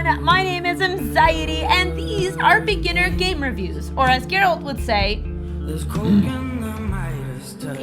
everyone, my name is Mxiety, and these are beginner game reviews, or as Geralt would say,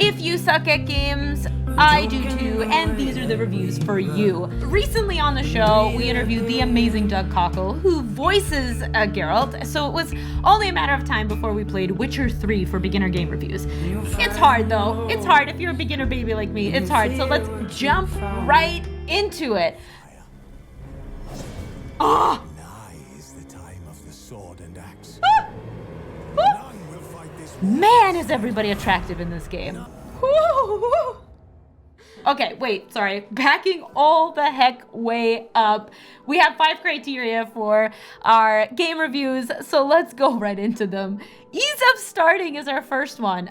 if you suck at games, I do too, and these are the reviews for you. Recently on the show, we interviewed the amazing Doug Cockle, who voices Geralt, so it was only a matter of time before we played Witcher 3 for beginner game reviews. It's hard though, it's hard if you're a beginner baby like me, it's hard, so let's jump right into it. Oh! Nigh is the time of the sword and axe. Ah! Ah! None will fight this war. Man, is everybody attractive in this game. Woo! Okay, wait, sorry. Backing all the heck way up. We have 5 criteria for our game reviews, so let's go right into them. Ease of starting is our first one.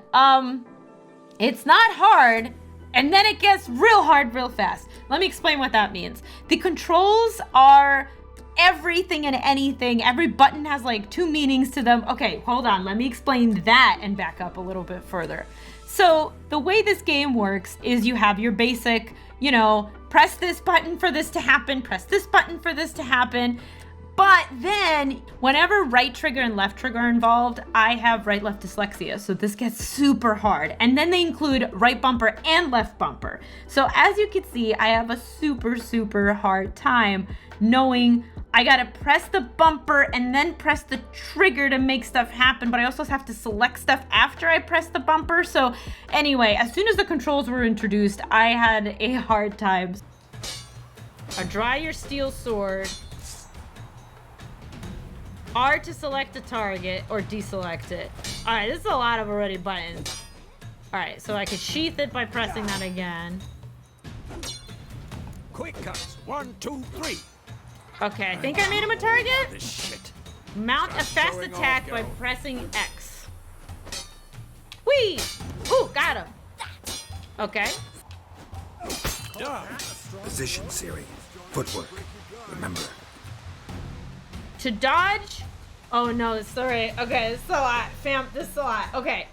It's not hard, and then it gets real hard real fast. Let me explain what that means. The controls are everything and anything. Every button has like 2 meanings to them. Okay, hold on. Let me explain that and back up a little bit further. So the way this game works is you have your basic, press this button for this to happen, press this button for this to happen. But then whenever right trigger and left trigger are involved, I have right-left dyslexia. So this gets super hard. And then they include right bumper and left bumper. So as you can see, I have a super hard time knowing I gotta press the bumper and then press the trigger to make stuff happen, but I also have to select stuff after I press the bumper. So anyway, as soon as the controls were introduced, I had a hard time. Draw your steel sword. R to select a target or deselect it. All right, this is a lot of already buttons. All right, so I could sheath it by pressing that again. Quick cuts. 1, 2, 3. Okay, I think I made him a target. This shit. Mount a fast attack by pressing X. Whee! Ooh, got him. Okay. Position, Siri. Footwork. Remember. To dodge. Oh no, sorry. Okay, this is a lot, fam. This is a lot. Okay.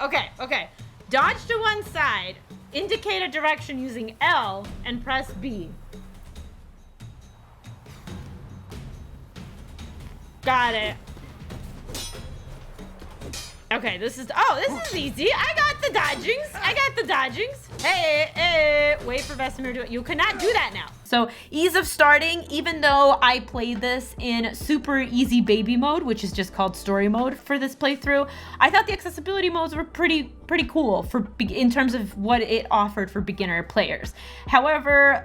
Dodge to one side. Indicate a direction using L and press B. Got it. Okay, this is easy. I got the dodgings. Hey, wait for Vesemir to do it. You cannot do that now. So ease of starting, even though I played this in super easy baby mode, which is just called story mode for this playthrough, I thought the accessibility modes were pretty cool in terms of what it offered for beginner players. However,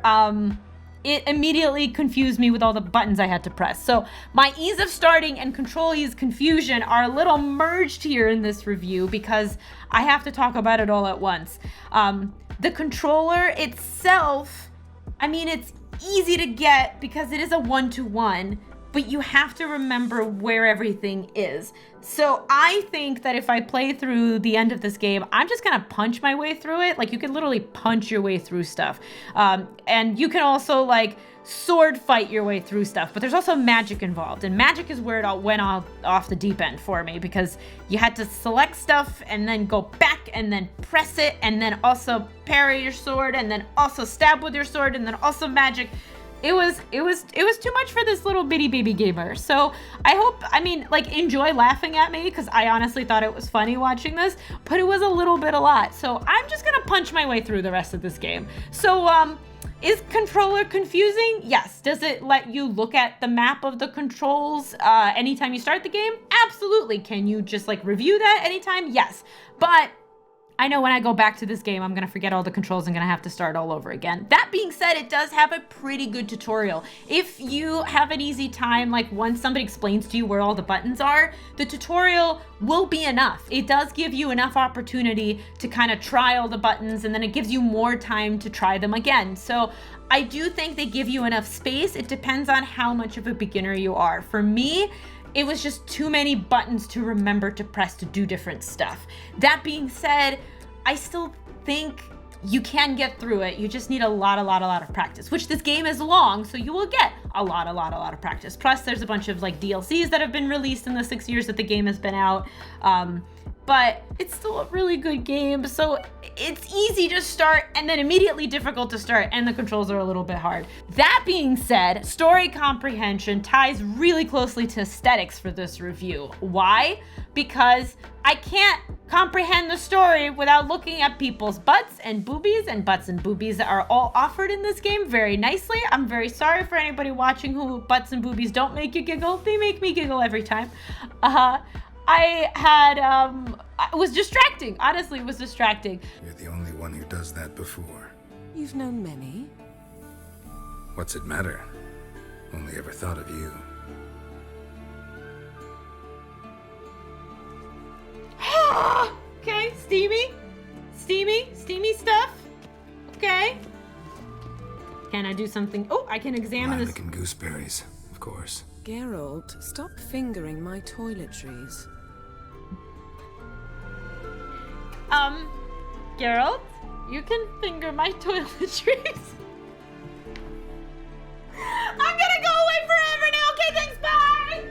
it immediately confused me with all the buttons I had to press. So my ease of starting and control ease confusion are a little merged here in this review because I have to talk about it all at once. The controller itself, it's easy to get because it is a 1-to-1, but you have to remember where everything is. So I think that if I play through the end of this game, I'm just gonna punch my way through it. Like, you can literally punch your way through stuff. And you can also sword fight your way through stuff, but there's also magic involved. And magic is where it all went off the deep end for me, because you had to select stuff and then go back and then press it and then also parry your sword and then also stab with your sword and then also magic. It was too much for this little bitty baby gamer. So I hope, enjoy laughing at me, because I honestly thought it was funny watching this, but it was a lot. So I'm just gonna punch my way through the rest of this game. So is controller confusing? Yes. Does it let you look at the map of the controls anytime you start the game? Absolutely. Can you just review that anytime? Yes. But I know when I go back to this game, I'm gonna forget all the controls and gonna have to start all over again. That being said, it does have a pretty good tutorial. If you have an easy time, once somebody explains to you where all the buttons are, the tutorial will be enough. It does give you enough opportunity to kind of try all the buttons, and then it gives you more time to try them again. So I do think they give you enough space. It depends on how much of a beginner you are. For me, it was just too many buttons to remember to press to do different stuff. That being said, I still think you can get through it. You just need a lot of practice, which this game is long, so you will get a lot of practice. Plus, there's a bunch of DLCs that have been released in the 6 years that the game has been out. but it's still a really good game. So it's easy to start and then immediately difficult to start, and the controls are a little bit hard. That being said, story comprehension ties really closely to aesthetics for this review. Why? Because I can't comprehend the story without looking at people's butts and boobies, and butts and boobies are all offered in this game very nicely. I'm very sorry for anybody watching who butts and boobies don't make you giggle. They make me giggle every time. It was distracting. Honestly, it was distracting. You're the only one who does that before. You've known many. What's it matter? Only ever thought of you. Okay, steamy stuff. Okay. Can I do something? Oh, I can examine this. Lilac and gooseberries, of course. Geralt, stop fingering my toiletries. Geralt, you can finger my toiletries. I'm gonna go away forever now. Okay, thanks, bye.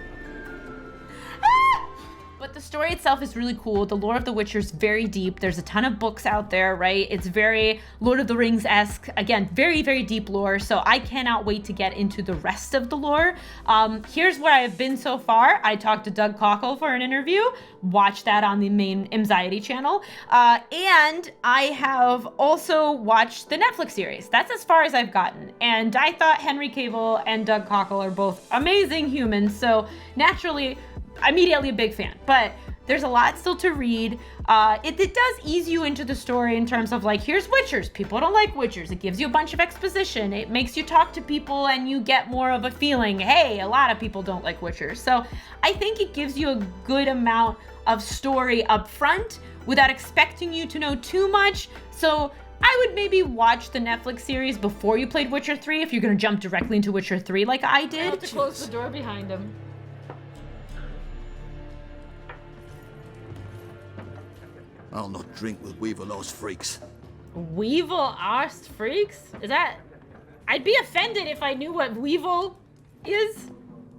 But the story itself is really cool. The lore of The Witcher is very deep. There's a ton of books out there, right? It's very Lord of the Rings-esque. Again, very, very deep lore. So I cannot wait to get into the rest of the lore. Here's where I have been so far. I talked to Doug Cockle for an interview. Watch that on the main Mxiety channel. And I have also watched the Netflix series. That's as far as I've gotten. And I thought Henry Cavill and Doug Cockle are both amazing humans. So naturally, immediately a big fan, but there's a lot still to read. It does ease you into the story in terms of like, here's Witchers. People don't like Witchers. It gives you a bunch of exposition. It makes you talk to people and you get more of a feeling, hey, a lot of people don't like Witchers. So I think it gives you a good amount of story up front without expecting you to know too much. So I would maybe watch the Netflix series before you played Witcher 3 if you're gonna jump directly into Witcher 3 like I did. I have to close the door behind him. I'll not drink with weevil-arsed freaks. Weevil-arsed freaks? Is that... I'd be offended if I knew what weevil is.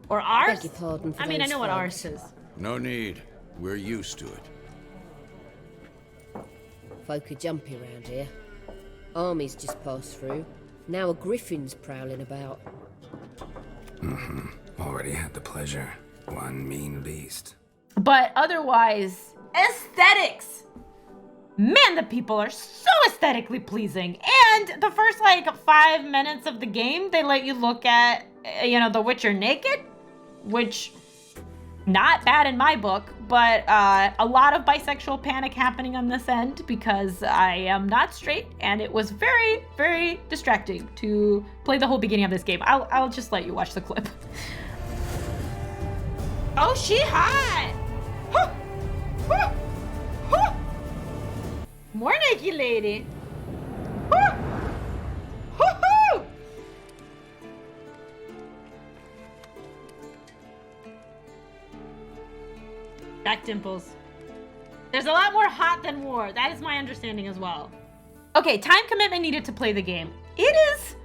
Or arse? Beg your pardon for I mean, I those know what folks. arse is. No need. We're used to it. Folk are jumpy around here. Armies just passed through. Now a griffin's prowling about. Already had the pleasure. One mean beast. But otherwise, aesthetics! Man, the people are so aesthetically pleasing. And the first, 5 minutes of the game, they let you look at, the Witcher naked, which, not bad in my book, but a lot of bisexual panic happening on this end because I am not straight, and it was very, very distracting to play the whole beginning of this game. I'll just let you watch the clip. Oh, she hot! Huh. Huh. Huh. More naked lady. Huh. Woo-hoo! Back dimples. There's a lot more hot than war. That is my understanding as well. Okay, time commitment needed to play the game. It is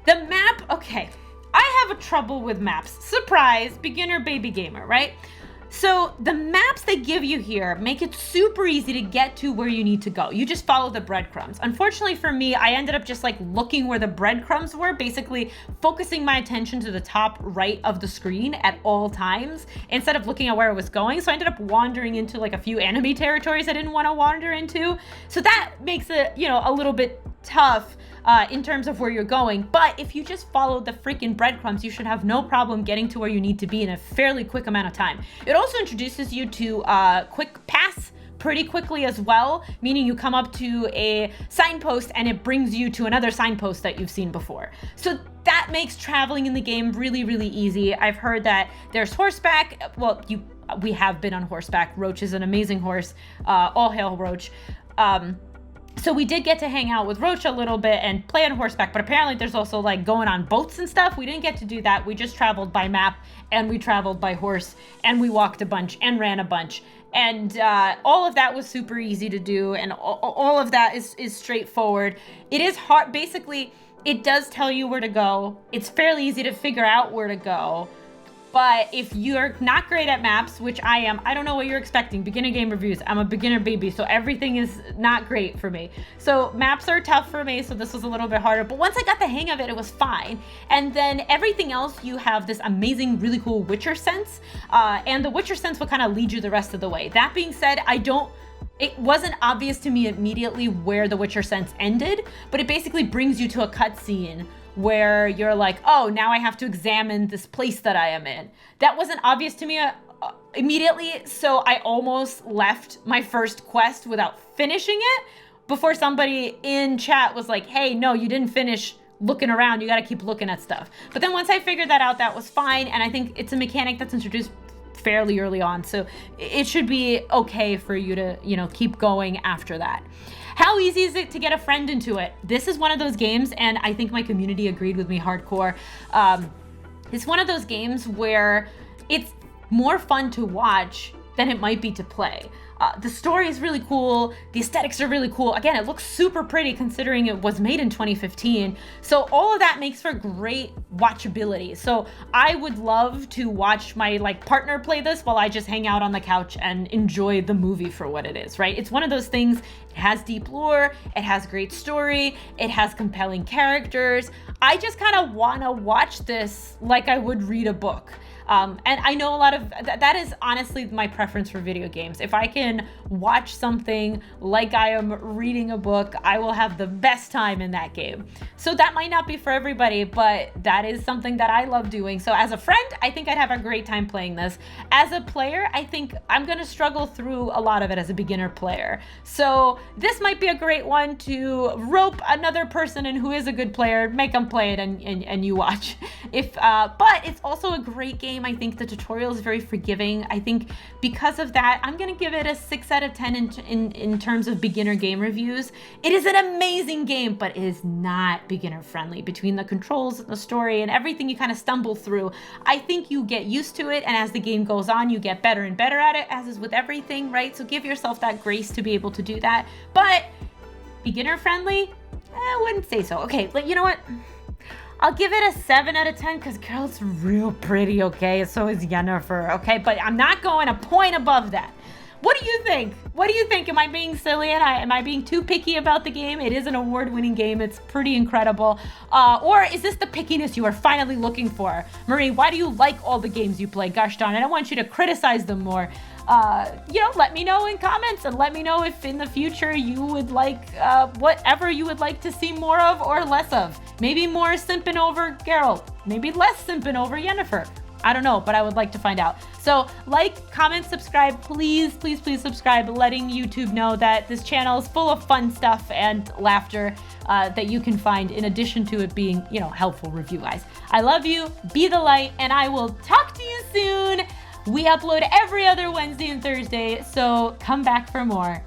the map. Okay, I have a trouble with maps. Surprise, beginner baby gamer, right? So the maps they give you here make it super easy to get to where you need to go. You just follow the breadcrumbs. Unfortunately for me, I ended up just looking where the breadcrumbs were, basically focusing my attention to the top right of the screen at all times instead of looking at where I was going. So I ended up wandering into a few enemy territories I didn't want to wander into. So that makes it, a little bit tough in terms of where you're going. But if you just follow the freaking breadcrumbs, you should have no problem getting to where you need to be in a fairly quick amount of time. It also introduces you to quick pass pretty quickly as well, meaning you come up to a signpost and it brings you to another signpost that you've seen before. So that makes traveling in the game really, really easy. I've heard that there's horseback. Well, we have been on horseback. Roach is an amazing horse. All hail Roach. So we did get to hang out with Roach a little bit and play on horseback, but apparently there's also going on boats and stuff. We didn't get to do that. We just traveled by map and we traveled by horse and we walked a bunch and ran a bunch. And all of that was super easy to do, and all of that is straightforward. It is hard. Basically, it does tell you where to go. It's fairly easy to figure out where to go. But if you're not great at maps, which I am, I don't know what you're expecting. Beginner game reviews. I'm a beginner baby, so everything is not great for me. So maps are tough for me, so this was a little bit harder. But once I got the hang of it, it was fine. And then everything else, you have this amazing, really cool Witcher sense. And the Witcher sense will kind of lead you the rest of the way. That being said, it wasn't obvious to me immediately where the Witcher sense ended, but it basically brings you to a cutscene where you're like, oh, now I have to examine this place that I am in. That wasn't obvious to me immediately, so I almost left my first quest without finishing it before somebody in chat was like, hey, no, you didn't finish looking around. You got to keep looking at stuff. But then once I figured that out, that was fine, and I think it's a mechanic that's introduced fairly early on, so it should be okay for you to, keep going after that. How easy is it to get a friend into it? This is one of those games, and I think my community agreed with me hardcore. It's one of those games where it's more fun to watch than it might be to play. The story is really cool. The aesthetics are really cool. Again, it looks super pretty considering it was made in 2015. So all of that makes for great watchability. So I would love to watch my partner play this while I just hang out on the couch and enjoy the movie for what it is, right? It's one of those things, it has deep lore, it has great story, it has compelling characters. I just kind of want to watch this like I would read a book. And I know a lot of, that is honestly my preference for video games. If I can watch something like I am reading a book, I will have the best time in that game. So that might not be for everybody, but that is something that I love doing. So as a friend, I think I'd have a great time playing this. As a player, I think I'm gonna struggle through a lot of it as a beginner player. So this might be a great one to rope another person in who is a good player, make them play it and you watch. But it's also a great game. I think the tutorial is very forgiving. I think because of that, I'm gonna give it a 6 out of 10 in terms of beginner game reviews. It is an amazing game, but it is not beginner friendly. Between the controls and the story and everything you kind of stumble through, I think you get used to it, and as the game goes on, you get better and better at it, as is with everything, right? So give yourself that grace to be able to do that. But beginner friendly? I wouldn't say so. Okay, you know what? I'll give it a 7 out of 10 because girl's real pretty, okay? So is Yennefer, okay? But I'm not going a point above that. What do you think? What do you think? Am I being silly and am I being too picky about the game? It is an award-winning game. It's pretty incredible. Or is this the pickiness you are finally looking for? Marie, why do you like all the games you play? Gosh darn it, I want you to criticize them more. Let me know in comments and let me know if in the future you would like whatever you would like to see more of or less of. Maybe more simping over Geralt, maybe less simping over Yennefer. I don't know, but I would like to find out. So comment, subscribe, please, please, please subscribe, letting YouTube know that this channel is full of fun stuff and laughter that you can find in addition to it being, helpful review guys. I love you, be the light, and I will talk to you soon. We upload every other Wednesday and Thursday, so come back for more.